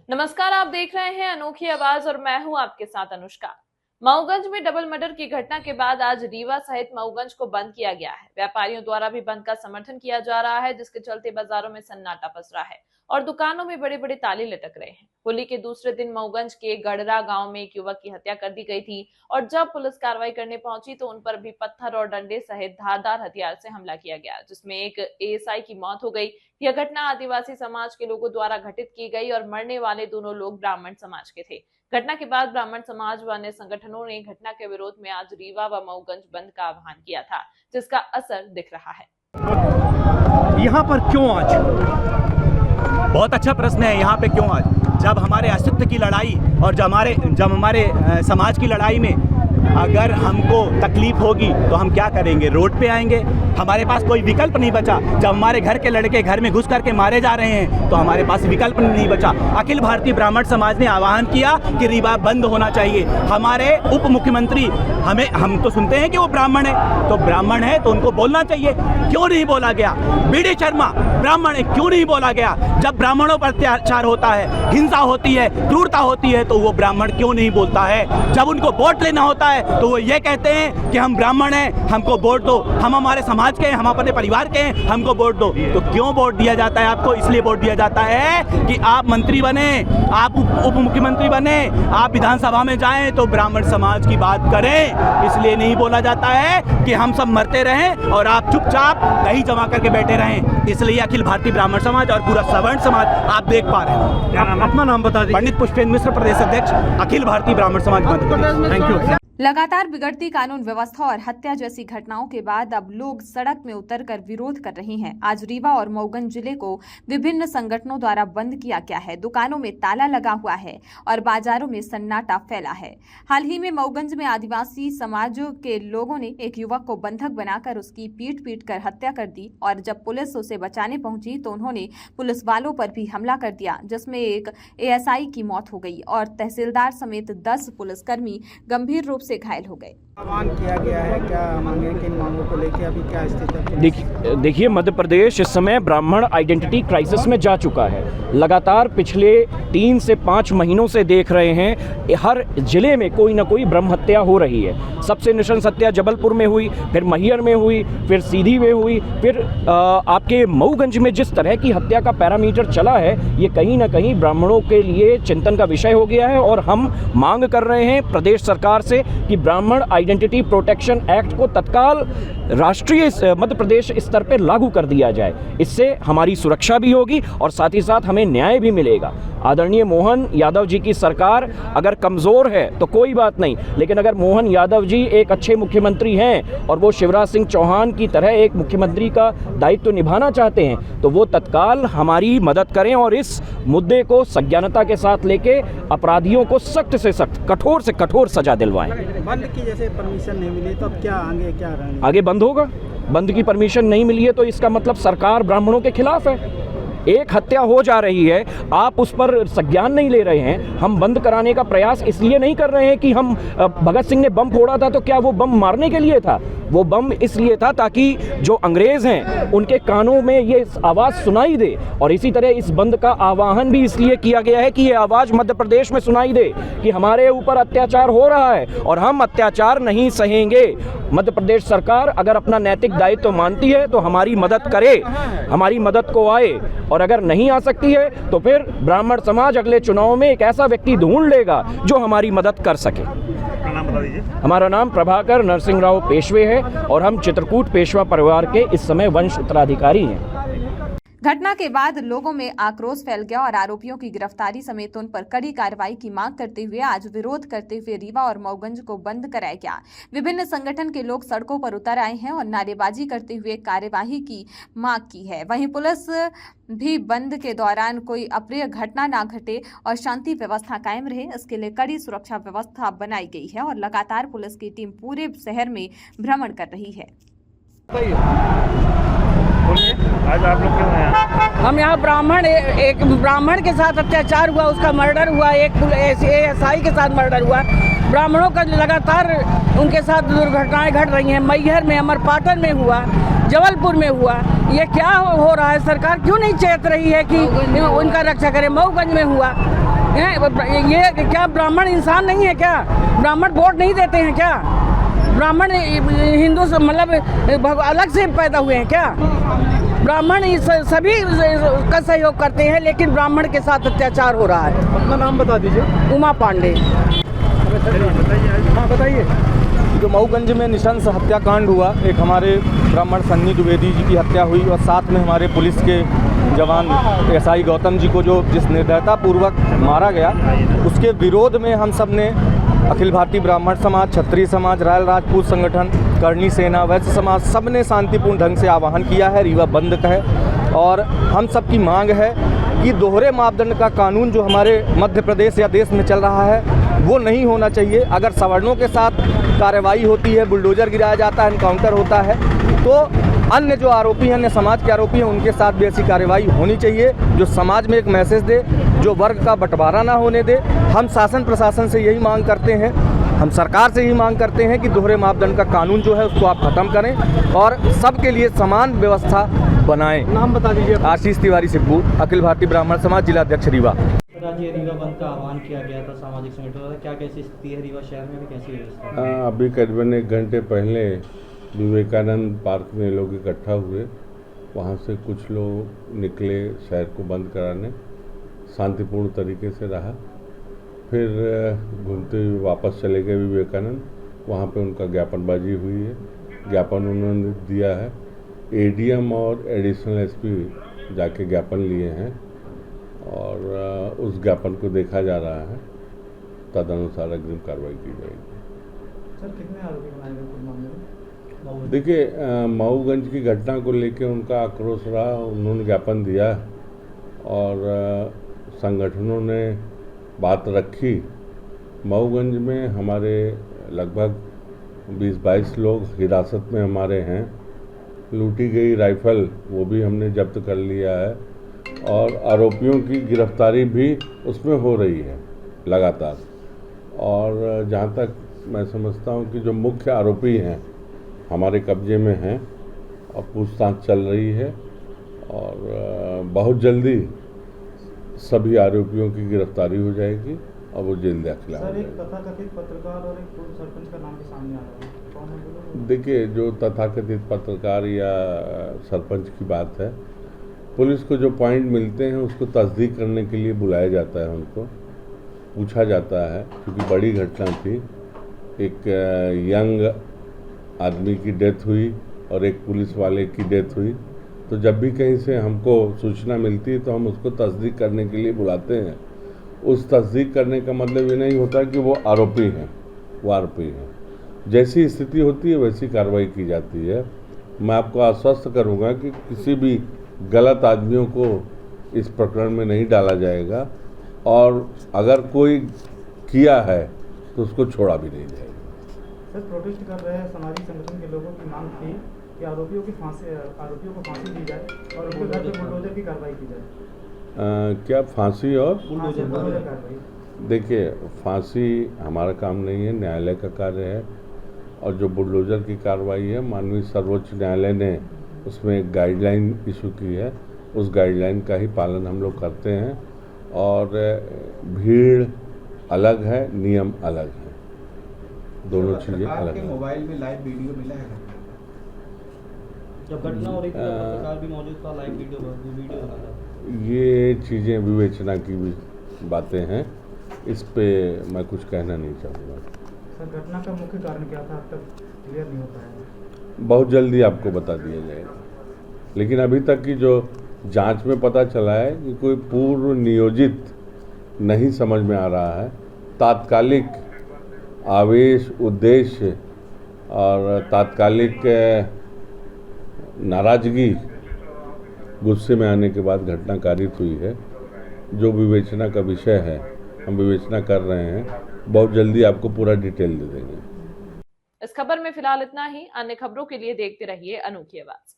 नमस्कार, आप देख रहे हैं अनोखी आवाज और मैं हूं आपके साथ अनुष्का। मऊगंज में डबल मर्डर की घटना के बाद आज रीवा सहित मऊगंज को बंद किया गया है। व्यापारियों द्वारा भी बंद का समर्थन किया जा रहा है, जिसके चलते बाजारों में सन्नाटा पस रहा है और दुकानों में बड़े बड़े ताले लटक रहे हैं। होली के दूसरे दिन मऊगंज के गड़रा गांव में एक युवक की हत्या कर दी गई थी और जब पुलिस कार्रवाई करने पहुंची तो उन पर भी पत्थर और डंडे सहित धारदार हथियार से हमला किया गया, जिसमें एक एएसआई की मौत हो गई। यह घटना आदिवासी समाज के लोगों द्वारा घटित की गई और मरने वाले दोनों लोग ब्राह्मण समाज के थे। घटना के बाद ब्राह्मण समाज व अन्य संगठनों ने घटना के विरोध में आज रीवा व मऊगंज बंद का आह्वान किया था, जिसका असर दिख रहा है। यहाँ पर क्यों आज? बहुत अच्छा प्रश्न है। यहाँ पे क्यों आज? जब हमारे अस्तित्व की लड़ाई और जब हमारे समाज की लड़ाई में अगर हमको तकलीफ होगी तो हम क्या करेंगे? रोड पे आएंगे। हमारे पास कोई विकल्प नहीं बचा। जब हमारे घर के लड़के घर में घुस करके मारे जा रहे हैं तो हमारे पास विकल्प नहीं बचा। अखिल भारतीय ब्राह्मण समाज ने आह्वान किया कि रीवा बंद होना चाहिए। हमारे उप मुख्यमंत्री हम तो सुनते हैं कि वो ब्राह्मण है, तो ब्राह्मण है तो उनको बोलना चाहिए। क्यों नहीं बोला गया? बीडी शर्मा ब्राह्मण है, क्यों नहीं बोला गया? जब ब्राह्मणों पर अत्याचार होता है, हिंसा होती है, क्रूरता होती है, तो वो ब्राह्मण क्यों नहीं बोलता है? जब उनको वोट लेना होता है तो वो ये कहते हैं कि हम ब्राह्मण हैं, हमको वोट दो, हम हमारे समाज के हैं, हम अपने परिवार के हैं, हमको वोट दो। तो क्यों वोट दिया जाता है आपको? इसलिए वोट दिया जाता है कि आप मंत्री बने, आप उप मुख्यमंत्री बने, आप विधानसभा में जाएं तो ब्राह्मण समाज की बात करें। इसलिए नहीं बोला जाता है कि हम सब मरते रहें और आप चुपचाप दही जमा करके बैठे रहें। इसलिए अखिल भारतीय ब्राह्मण समाज और पूरा सवर्ण समाज आप देख पा रहे हैं। अपना नाम बता दीजिए। पंडित पुष्पेंद्र मिश्र, प्रदेश अध्यक्ष, अखिल भारतीय ब्राह्मण समाज मध्य प्रदेश। Thank you. लगातार बिगड़ती कानून व्यवस्था और हत्या जैसी घटनाओं के बाद अब लोग सड़क में उतरकर विरोध कर रहे हैं। आज रीवा और मऊगंज जिले को विभिन्न संगठनों द्वारा बंद किया गया है। दुकानों में ताला लगा हुआ है और बाजारों में सन्नाटा फैला है। हाल ही में मऊगंज में आदिवासी समाज के लोगों ने एक युवक को बंधक बनाकर उसकी पीट कर हत्या कर दी और जब पुलिस उसे बचाने पहुंची तो उन्होंने पुलिस वालों पर भी हमला कर दिया, जिसमें एक एएसआई की मौत हो गई और तहसीलदार समेत 10 पुलिसकर्मी गंभीर रूप से घायल हो गए। आह्वान किया गया है, क्या मांगे, किन मांगों को लेकर अभी क्या स्थिति है? देखिए, मध्य प्रदेश इस समय ब्राह्मण आइडेंटिटी क्राइसिस में जा चुका है। लगातार पिछले 3 से 5 महीनों से देख रहे हैं हर जिले में कोई ना कोई ब्रह्म हत्या हो रही है। सबसे नृशंस हत्या जबलपुर में हुई, फिर मैहर में हुई, फिर सीधी में हुई, फिर आपके मऊगंज में जिस तरह की हत्या का पैरामीटर चला है, ये कहीं ना कहीं ब्राह्मणों के लिए चिंतन का विषय हो गया है और हम मांग कर रहे हैं प्रदेश सरकार से कि ब्राह्मण आइडेंटिटी प्रोटेक्शन एक्ट को तत्काल राष्ट्रीय मध्य प्रदेश स्तर पर लागू कर दिया जाए। इससे हमारी सुरक्षा भी होगी और साथ ही साथ हमें न्याय भी मिलेगा। आदरणीय मोहन यादव जी की सरकार अगर कमज़ोर है तो कोई बात नहीं, लेकिन अगर मोहन यादव जी एक अच्छे मुख्यमंत्री हैं और वो शिवराज सिंह चौहान की तरह एक मुख्यमंत्री का दायित्व निभाना चाहते हैं तो वो तत्काल हमारी मदद करें और इस मुद्दे को संज्ञानता के साथ लेके अपराधियों को सख्त से सख्त, कठोर से कठोर सजा दिलवाएं। बंद की जैसे परमिशन नहीं मिली तो अब क्या आगे बंद होगा? बंद की परमिशन नहीं मिली है तो इसका मतलब सरकार ब्राह्मणों के खिलाफ है। एक हत्या हो जा रही है, आप उस पर संज्ञान नहीं ले रहे हैं। हम बंद कराने का प्रयास इसलिए नहीं कर रहे हैं कि हम भगत सिंह ने बम फोड़ा था तो क्या वो बम मारने के लिए था? वो बम इसलिए था ताकि जो अंग्रेज हैं उनके कानों में ये आवाज़ सुनाई दे। और इसी तरह इस बंद का आह्वान भी इसलिए किया गया है कि ये आवाज़ मध्य प्रदेश में सुनाई दे कि हमारे ऊपर अत्याचार हो रहा है और हम अत्याचार नहीं सहेंगे। मध्य प्रदेश सरकार अगर अपना नैतिक दायित्व मानती है तो हमारी मदद करे, हमारी मदद को आए, और अगर नहीं आ सकती है तो फिर ब्राह्मण समाज अगले चुनाव में एक ऐसा व्यक्ति ढूंढ लेगा जो हमारी मदद कर सके। हमारा नाम प्रभाकर नरसिंह राव पेशवे है और हम चित्रकूट पेशवा परिवार के इस समय वंश उत्तराधिकारी हैं। घटना के बाद लोगों में आक्रोश फैल गया और आरोपियों की गिरफ्तारी समेत उन पर कड़ी कार्रवाई की मांग करते हुए आज विरोध करते हुए रीवा और मऊगंज को बंद कराया गया। विभिन्न संगठन के लोग सड़कों पर उतर आए हैं और नारेबाजी करते हुए कार्यवाही की मांग की है। वहीं पुलिस भी बंद के दौरान कोई अप्रिय घटना ना घटे और शांति व्यवस्था कायम रहे, इसके लिए कड़ी सुरक्षा व्यवस्था बनाई गई है और लगातार पुलिस की टीम पूरे शहर में भ्रमण कर रही है। आज आप लोग क्यों आए? हम यहाँ एक ब्राह्मण के साथ अत्याचार हुआ, उसका मर्डर हुआ, एक एएसआई के साथ मर्डर हुआ। ब्राह्मणों का लगातार उनके साथ दुर्घटनाएं घट रही हैं। मैहर में, अमरपाटन में हुआ, जबलपुर में हुआ। ये क्या हो रहा है? सरकार क्यों नहीं चेत रही है कि उनका रक्षा करे? मऊगंज में हुआ, ये क्या ब्राह्मण इंसान नहीं है क्या? ब्राह्मण वोट नहीं देते हैं क्या? ब्राह्मण हिंदू से मतलब अलग से पैदा हुए हैं क्या? ब्राह्मण सभी का सहयोग करते हैं, लेकिन ब्राह्मण के साथ अत्याचार हो रहा है। अपना नाम बता दीजिए। उमा पांडे। हाँ बताइए। जो मऊगंज में निशंस हत्याकांड हुआ, एक हमारे ब्राह्मण सन्नी द्विवेदी जी की हत्या हुई और साथ में हमारे पुलिस के जवान एसआई गौतम जी को जो जिस निर्दयतापूर्वक मारा गया, उसके विरोध में हम सब ने अखिल भारतीय ब्राह्मण समाज, क्षत्रिय समाज, रायल राजपूत संगठन, करणी सेना, वैश्य समाज, सब ने शांतिपूर्ण ढंग से आह्वान किया है, रीवा बंद का है। और हम सब की मांग है कि दोहरे मापदंड का कानून जो हमारे मध्य प्रदेश या देश में चल रहा है वो नहीं होना चाहिए। अगर सवर्णों के साथ कार्रवाई होती है, बुलडोजर गिराया जाता है, एनकाउंटर होता है, तो अन्य जो आरोपी हैं, अन्य समाज के आरोपी हैं, उनके साथ भी ऐसी कार्रवाई होनी चाहिए जो समाज में एक मैसेज दे, जो वर्ग का बंटवारा ना होने दे। हम शासन प्रशासन से यही मांग करते हैं, हम सरकार से यही मांग करते हैं कि दोहरे मापदंड का कानून जो है उसको आप खत्म करें और सबके लिए समान व्यवस्था बनाएं। नाम बता दीजिए। आशीष तिवारी सिब्बू, अखिल भारतीय ब्राह्मण समाज, जिला अध्यक्ष रीवा। राज्य रीवा बंद का आह्वान किया गया था सामाजिक संगठनों द्वारा, क्या कैसी स्थिति है रीवा शहर में, भी कैसी व्यवस्था है? अभी करीबन 1 घंटे पहले विवेकानंद पार्क में लोग इकट्ठा हुए, वहाँ से कुछ लोग निकले शहर को बंद कराने, शांतिपूर्ण तरीके से रहा, फिर घूमते हुए वापस चले गए विवेकानंद। वहाँ पे उनका ज्ञापनबाजी हुई है, ज्ञापन उन्होंने दिया है। एडीएम और एडिशनल एसपी जाके ज्ञापन लिए हैं और उस ज्ञापन को देखा जा रहा है, तदनुसार अग्रिम कार्रवाई की जाएगी। सर कितने आरोपी बनाए गए कुल मामले में? देखिए, मऊगंज की घटना को लेकर उनका आक्रोश रहा, उन्होंने ज्ञापन दिया और संगठनों ने बात रखी। मऊगंज में हमारे लगभग 20-22 लोग हिरासत में हमारे हैं। लूटी गई राइफल वो भी हमने जब्त कर लिया है और आरोपियों की गिरफ्तारी भी उसमें हो रही है लगातार। और जहाँ तक मैं समझता हूँ कि जो मुख्य आरोपी हैं हमारे कब्जे में हैं और पूछताछ चल रही है और बहुत जल्दी सभी आरोपियों की गिरफ्तारी हो जाएगी और वो जेल दाखिला हो सर एक जाएगा। तथाकथित पत्रकार और एक पूर्व सरपंच का नाम भी सामने आ रहा है, कौन है बोलो? देखिए, जो तथाकथित पत्रकार या सरपंच की बात है, पुलिस को जो पॉइंट मिलते हैं उसको तस्दीक करने के लिए बुलाया जाता है, उनको पूछा जाता है, क्योंकि बड़ी घटना थी। एक यंग आदमी की डेथ हुई और एक पुलिस वाले की डेथ हुई। तो जब भी कहीं से हमको सूचना मिलती है तो हम उसको तस्दीक करने के लिए बुलाते हैं। उस तस्दीक करने का मतलब ये नहीं होता कि वो आरोपी हैं, वो आरोपी हैं। जैसी स्थिति होती है वैसी कार्रवाई की जाती है। मैं आपको आश्वस्त करूँगा कि किसी भी गलत आदमियों को इस प्रकरण में नहीं डाला जाएगा और अगर कोई किया है तो उसको छोड़ा भी नहीं जाएगा। सर प्रोटेस्ट कर रहे हैं सामाजिक संगठन के लोगों की मांग थी कि आरोपियों को फांसी दी जाए और उनके घर पे बुलडोजर की कार्रवाई की जाए। क्या फांसी और बुलडोजर कार्रवाई? देखिए, फांसी हमारा काम नहीं है, न्यायालय का कार्य है। और जो बुलडोजर की कार्रवाई है, माननीय सर्वोच्च न्यायालय ने उसमें एक गाइडलाइन इशू की है, उस गाइडलाइन का ही पालन हम लोग करते हैं। और भीड़ अलग है, नियम अलग है, दोनों चीज़ें अलग हैं। मोबाइल में लाइव वीडियो मिला है जब घटना हो रही थी, पत्रकार भी मौजूद था, लाइव वीडियो बना था। ये चीज़ें विवेचना की भी बातें हैं, इस पे मैं कुछ कहना नहीं चाहूँगा। सर घटना का मुख्य कारण क्या था, अब तक क्लियर नहीं हो पाया? बहुत जल्दी आपको बता दिया जाएगा, लेकिन अभी तक की जो जांच में पता चला है कि कोई पूर्व नियोजित नहीं समझ में आ रहा है। तात्कालिक आवेश, उद्देश्य और तात्कालिक नाराजगी, गुस्से में आने के बाद घटना कारित हुई है। जो विवेचना का विषय है, हम विवेचना कर रहे हैं, बहुत जल्दी आपको पूरा डिटेल दे देंगे। इस खबर में फिलहाल इतना ही। अन्य खबरों के लिए देखते रहिए अनोखी आवाज।